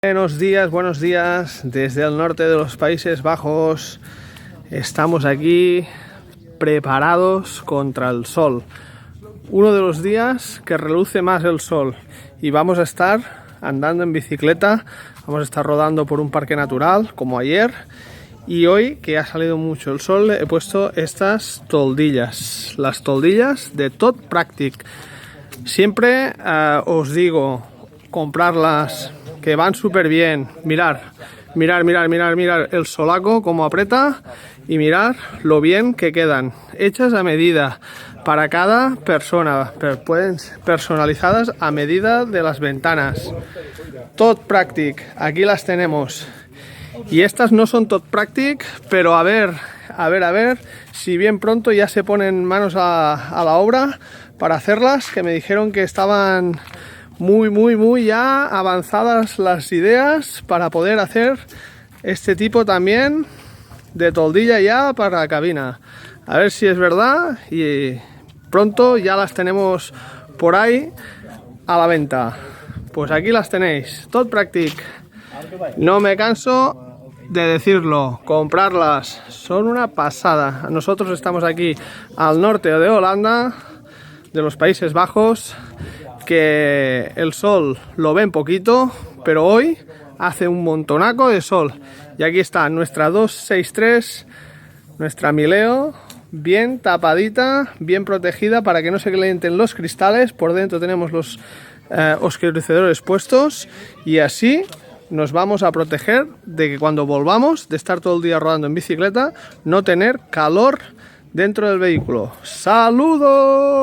Buenos días desde el norte de los Países Bajos. Estamos aquí preparados contra el sol. Uno de los días que reluce más el sol y vamos a estar andando en bicicleta, vamos a estar rodando por un parque natural como ayer. Y hoy, que ha salido mucho el sol, he puesto estas toldillas, las toldillas de Todd Practic. Siempre os digo, comprarlas, que van súper bien. Mirar el solaco como aprieta y mirar lo bien que quedan, hechas a medida para cada persona, pueden ser personalizadas a medida de las ventanas. Todd Practic, aquí las tenemos. Y estas no son Todd Practic, pero a ver si bien pronto ya se ponen manos a la obra para hacerlas, que me dijeron que estaban muy ya avanzadas las ideas para poder hacer este tipo también de toldilla ya para cabina. A ver si es verdad y pronto ya las tenemos por ahí a la venta. Pues aquí las tenéis, Todd Practic. No me canso de decirlo, comprarlas, son una pasada. Nosotros estamos aquí al norte de Holanda, de los Países Bajos, que el sol lo ven poquito, pero hoy hace un montonaco de sol. Y aquí está nuestra 263, nuestra Mileo, bien tapadita, bien protegida para que no se calienten los cristales. Por dentro tenemos los oscurecedores puestos y así nos vamos a proteger de que cuando volvamos de estar todo el día rodando en bicicleta, no tener calor dentro del vehículo. ¡Saludos!